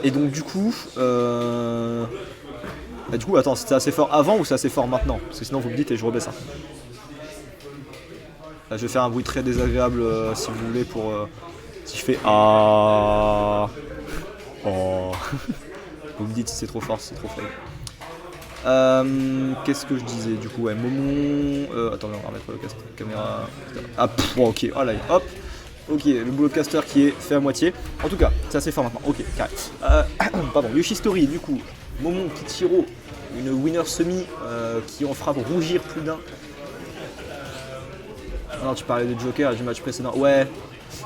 Et donc du coup, attends, c'était assez fort avant ou c'est assez fort maintenant? Parce que sinon vous me dites et je rebaisse ça. Là, je vais faire un bruit très désagréable si vous voulez pour... si je fais ah... Oh... Vous me dites si c'est trop fort, si c'est trop faible. Qu'est-ce que je disais du coup? Ouais, Momon... attendez, on va remettre la caméra... Ah, bon, ok, oh là, hop. Ok, le boulot de caster qui est fait à moitié. En tout cas, c'est assez fort maintenant. Ok, carré. Pardon, Yoshi Story, du coup. Momon, Kichiro, une winner semi qui en fera rougir plus d'un. Non, tu parlais du Joker et du match précédent. Ouais.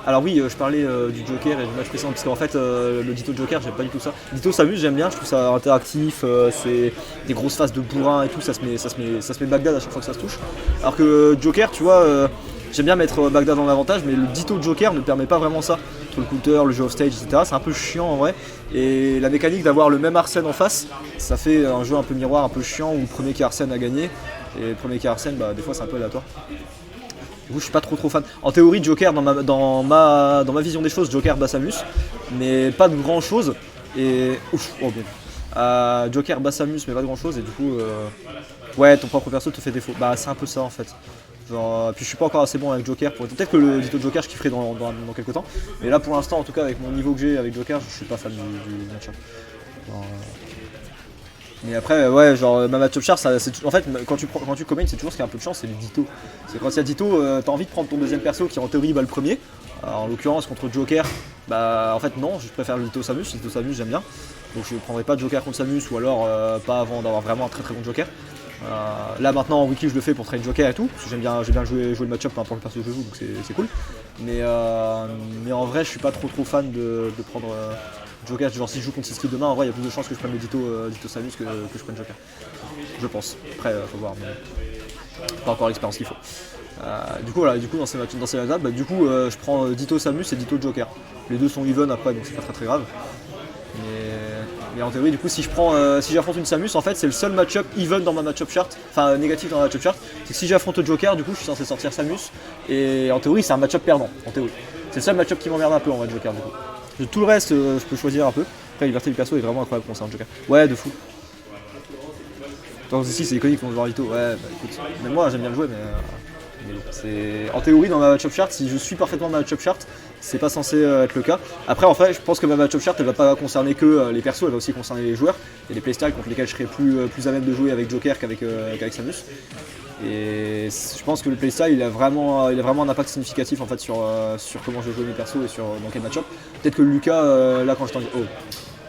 Alors oui, je parlais du Joker et du match précédent, parce qu'en fait, le Ditto Joker, j'aime pas du tout ça. Ditto s'amuse, j'aime bien, je trouve ça interactif, c'est des grosses phases de bourrin et tout, ça se met Bagdad à chaque fois que ça se touche. Alors que Joker, tu vois, j'aime bien mettre Bagdad en avantage, mais le Ditto Joker ne permet pas vraiment ça. Entre le counter, le jeu off stage, etc., c'est un peu chiant en vrai. Et la mécanique d'avoir le même Arsène en face, ça fait un jeu un peu miroir, un peu chiant, où le premier qui a Arsène a gagné. Et le premier qui a Arsène, bah, des fois c'est un peu aléatoire. Du coup, je suis pas trop fan. En théorie, Joker, dans ma vision des choses, Joker bat Samus, mais pas de grand chose. Et. Ouf, oh bien. Joker bat Samus, mais pas de grand chose, et du coup. Ouais, ton propre perso te fait défaut. Bah, c'est un peu ça en fait. Genre, puis je suis pas encore assez bon avec Joker pour. Peut-être que le Ditto Joker, je kifferai dans quelques temps. Mais là, pour l'instant, en tout cas, avec mon niveau que j'ai avec Joker, je suis pas fan du match. Mais après, ouais, genre ma match-up char, en fait, quand tu commentes, c'est toujours ce qui a un peu de chance, c'est le Ditto. C'est quand il y a Ditto, t'as envie de prendre ton deuxième perso qui en théorie bat le premier. Alors, en l'occurrence, contre Joker, bah en fait, non, je préfère le Ditto Samus. Le Ditto Samus, j'aime bien. Donc, je ne prendrai pas Joker contre Samus, ou alors pas avant d'avoir vraiment un très bon Joker. Là, maintenant, en wiki, je le fais pour train Joker et tout, parce que j'aime bien jouer le match-up pour le perso que je joue, donc c'est cool. Mais en vrai, je suis pas trop fan de prendre. Joker, genre si je joue contre Siski demain, en vrai il y a plus de chances que je prenne le Ditto Samus que je prenne Joker. Je pense. Après, faut voir, mais pas encore l'expérience qu'il faut. Du coup, voilà, dans ces matchs, bah, du coup, je prends Ditto Samus et Ditto Joker. Les deux sont even après, donc c'est pas très grave. Mais en théorie, du coup, si j'affronte une Samus, en fait, c'est le seul match-up even dans ma match-up chart, enfin négatif dans ma match-up chart, c'est que si j'affronte Joker, du coup, je suis censé sortir Samus, et en théorie, c'est un match-up perdant, en théorie. C'est le seul match-up qui m'emmerde un peu en vrai, Joker, du coup. Tout le reste, je peux choisir un peu. Après, la liberté du perso est vraiment incroyable pour ça, Joker. Ouais, de fou. Attends, ici, c'est iconique, on va voir Lito. Ouais, bah écoute, même moi, j'aime bien le jouer, mais c'est. En théorie, dans ma match-up chart, si je suis parfaitement ma match-up chart, c'est pas censé être le cas. Après, en fait, je pense que ma match-up chart, elle va pas concerner que les persos, elle va aussi concerner les joueurs et les playstyles contre lesquels je serais plus à même de jouer avec Joker qu'avec Samus. Et je pense que le playstyle il a vraiment un impact significatif en fait sur comment je joue mes persos et dans quel match-up. Peut-être que Lucas là quand je t'en dis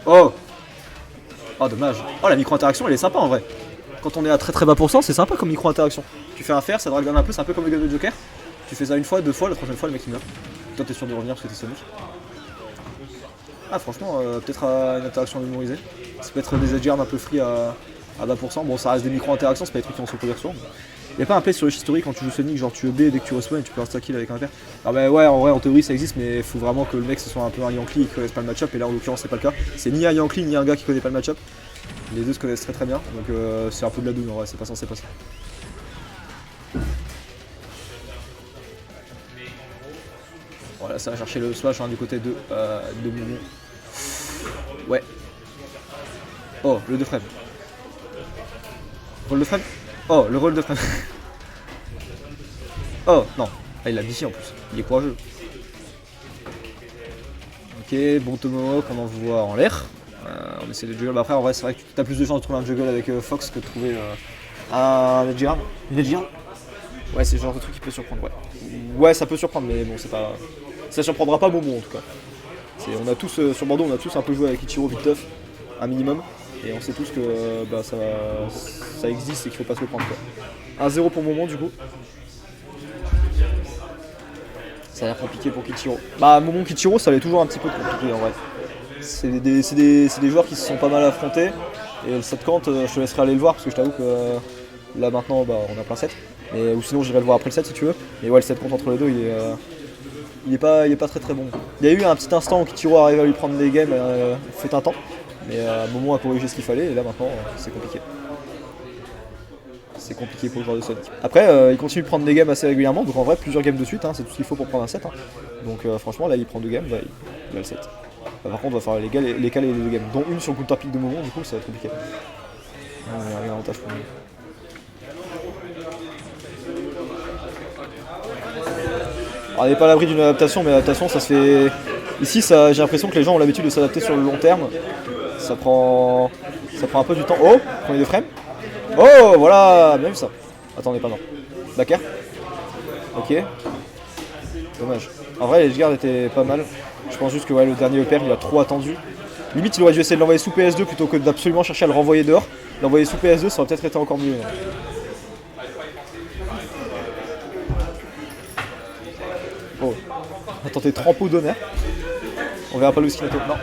oh dommage. Oh la micro-interaction elle est sympa en vrai. Quand on est à très bas pourcent c'est sympa comme micro-interaction. Tu fais un fer, ça drag down un peu, c'est un peu comme le gun de Joker. Tu fais ça une fois, deux fois, la troisième fois le mec il meurt. Toi t'es sûr de revenir parce que t'es Sonic. Ah franchement peut-être une interaction mémorisée. Ça peut être des edgeguards un peu free à bas pourcent. Bon ça reste des micro-interactions, c'est pas des trucs qui vont se reproduire sur. Y'a pas un play sur le history quand tu joues Sonic, genre tu E B dès que tu respawn et tu peux insta kill avec un père. Alors bah ouais en vrai en théorie ça existe mais il faut vraiment que le mec ce soit un peu un Yankee et qu'il connaisse pas le match-up et là en l'occurrence c'est pas le cas. C'est ni un Yankee ni un gars qui connaît pas le match-up. Les deux se connaissent très bien donc c'est un peu de la douille en vrai, c'est pas censé passer. Voilà ça va chercher le slash du côté de Moumon. Ouais. Oh le 2 frame. Roll de frame. Oh le roll de frame. Oh non, ah, il a biffé en plus, il est courageux. Ok, bon Tomahawk, on envoie en l'air. On essaie de juggle, bah après en vrai c'est vrai que tu as plus de chances de trouver un juggle avec Fox que de trouver un edgeguard. Une edgeguard. Ouais c'est le genre de truc qui peut surprendre, ouais. Ouais ça peut surprendre mais bon c'est pas. Ça surprendra pas Momo en tout cas. On a tous, sur Bordeaux on a tous un peu joué avec Ichiro Viteuf, un minimum. Et on sait tous que bah, ça existe et qu'il faut pas se le prendre quoi. 1-0 pour Momon du coup. Ça a l'air compliqué pour Kichiro. Bah Momon Kichiro ça l'est toujours un petit peu compliqué en vrai. C'est des joueurs qui se sont pas mal affrontés. Et le 7 Kant, je te laisserai aller le voir parce que je t'avoue que là maintenant bah, on a plein 7. Ou sinon j'irai le voir après le 7 si tu veux. Mais ouais le 7 Kant entre les deux il est pas très bon. Il y a eu un petit instant où Kichiro arrive à lui prendre des games, fait un temps. Mais Momon a corrigé ce qu'il fallait et là maintenant c'est compliqué. C'est compliqué pour le joueur de Sonic. Après il continue de prendre des games assez régulièrement, donc en vrai plusieurs games de suite, c'est tout ce qu'il faut pour prendre un 7. Donc franchement là il prend 2 games, il a le 7. Bah, par contre, on va faire les cales et les deux games, dont une sur le counter pick de moment, du coup, ça va être compliqué. Il y a rien d'avantage pour nous. Alors, on n'est pas à l'abri d'une adaptation, mais l'adaptation, ça se fait. Ici, j'ai l'impression que les gens ont l'habitude de s'adapter sur le long terme. Ça prend un peu du temps. Oh, premier de frame. Oh, voilà, bien vu ça. Attendez, pas non. Back air. Ok. Dommage. En vrai, les edgeguards étaient pas mal. Je pense juste que ouais, le dernier upper, il a trop attendu. Limite, il aurait dû essayer de l'envoyer sous PS2 plutôt que d'absolument chercher à le renvoyer dehors. L'envoyer sous PS2, ça aurait peut-être été encore mieux. Oh. On va tenter trampo d'honneur. On verra pas le Skinato. Non.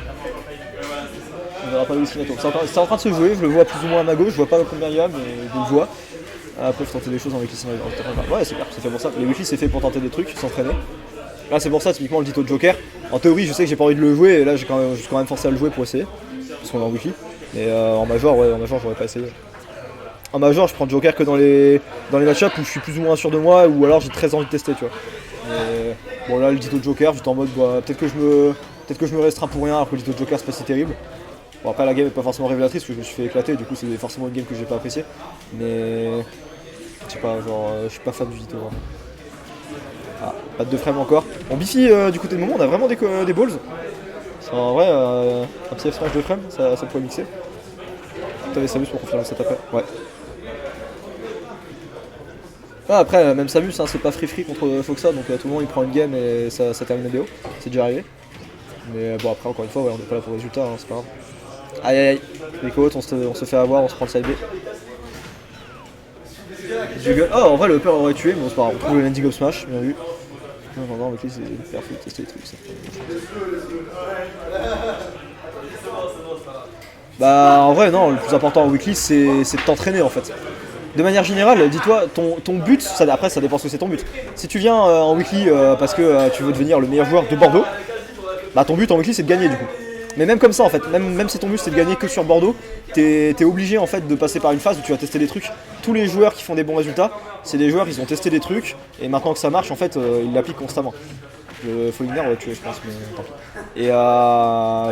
On verra pas le Skinato. C'est en train de se jouer, je le vois plus ou moins à ma gauche, je vois pas combien il y a, mais je le vois. Après, faut tenter des choses en weekly. Ouais, c'est clair, c'est fait pour ça. Les weekly, c'est fait pour tenter des trucs, s'entraîner. Là, c'est pour ça, typiquement, le Ditto Joker. En théorie, je sais que j'ai pas envie de le jouer, et là, je suis quand même forcé à le jouer pour essayer. Parce qu'on est en weekly. Mais en major, ouais, en major, j'aurais pas essayé. En major, je prends Joker que dans les match-ups où je suis plus ou moins sûr de moi, ou alors j'ai très envie de tester, tu vois. Mais bon, là, le Ditto Joker, j'étais en mode, bah, peut-être que je me restreins pour rien, alors que le Ditto Joker, c'est pas si terrible. Bon, après, la game est pas forcément révélatrice, parce que je me suis fait éclater, du coup, c'est forcément une game que j'ai pas appréciée. Mais je sais pas, genre, je suis pas fan du Ditto, vraiment. Ah, pas de 2 frames encore. On Biffy du côté de moment, on a vraiment des balls. C'est en vrai, un petit F-smash de frame, ça pourrait mixer. T'avais Samus pour confirmer cette après. Ouais. Ah, après, même Samus, hein, c'est pas free contre Foxa, donc à tout le monde il prend une game et ça termine la BO. C'est déjà arrivé. Mais bon, après, encore une fois, ouais, on n'est pas là pour le résultat, hein, c'est pas grave. Aïe aïe aïe. Les côtes, on se fait avoir, on se prend le side B. Oh, en vrai, le upper aurait tué, mais bon, c'est pas grave. On trouve le landing up smash, bien vu. Non, avec lui, c'est parfait, tester les trucs. Ça. Bah, en vrai, non, le plus important en weekly, c'est de t'entraîner en fait. De manière générale, dis-toi, ton but, après ça dépend ce que c'est ton but. Si tu viens en weekly parce que tu veux devenir le meilleur joueur de Bordeaux, bah ton but en weekly c'est de gagner du coup. Mais même comme ça en fait, même si ton but c'est de gagner que sur Bordeaux, t'es obligé en fait de passer par une phase où tu vas tester des trucs. Tous les joueurs qui font des bons résultats, c'est des joueurs, ils ont testé des trucs, et maintenant que ça marche en fait, ils l'appliquent constamment. Le Fallinger va tuer je pense, mais tant pis. Et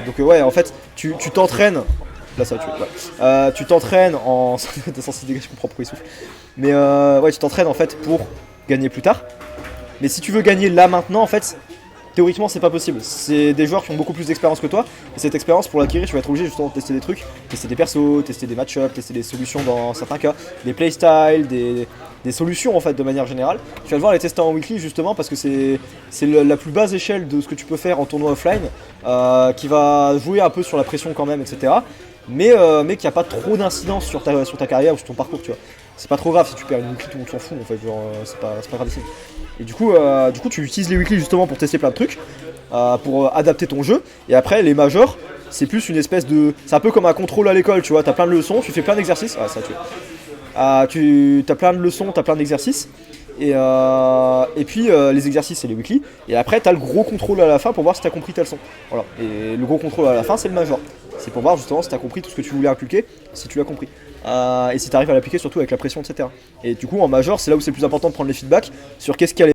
donc ouais, en fait, tu t'entraînes. Là ça va tuer, ouais. Tu t'entraînes en... 206 dégâts, je comprends pourquoi il souffle. Mais ouais, tu t'entraînes en fait pour gagner plus tard. Mais si tu veux gagner là maintenant en fait, théoriquement c'est pas possible. C'est des joueurs qui ont beaucoup plus d'expérience que toi. Et cette expérience pour l'acquérir, tu vas être obligé justement de tester des trucs. Tester des persos, tester des match-ups, tester des solutions dans certains cas. Des playstyles, des solutions en fait de manière générale. Tu vas devoir les tester en weekly justement parce que c'est la plus basse échelle de ce que tu peux faire en tournoi offline. Qui va jouer un peu sur la pression quand même, etc. Mais qui a pas trop d'incidence sur ta carrière ou sur ton parcours, tu vois. C'est pas trop grave si tu perds une weekly, tout le monde s'en fout en fait, genre c'est pas grave ici. Et du coup, tu utilises les weekly justement pour tester plein de trucs, pour adapter ton jeu. Et après, les majors, c'est plus une espèce de... C'est un peu comme un contrôle à l'école, tu vois, t'as plein de leçons, tu fais plein d'exercices. Ah, ça tu t'as plein de leçons, t'as plein d'exercices. Et puis les exercices c'est les weekly. Et après t'as le gros contrôle à la fin pour voir si t'as compris ta leçon. Voilà. Et le gros contrôle à la fin c'est le major. C'est pour voir justement si t'as compris tout ce que tu voulais inculquer, si tu l'as compris. Et si t'arrives à l'appliquer surtout avec la pression, etc. Et du coup en major c'est là où c'est le plus important de prendre les feedbacks sur qu'est-ce qu'il y a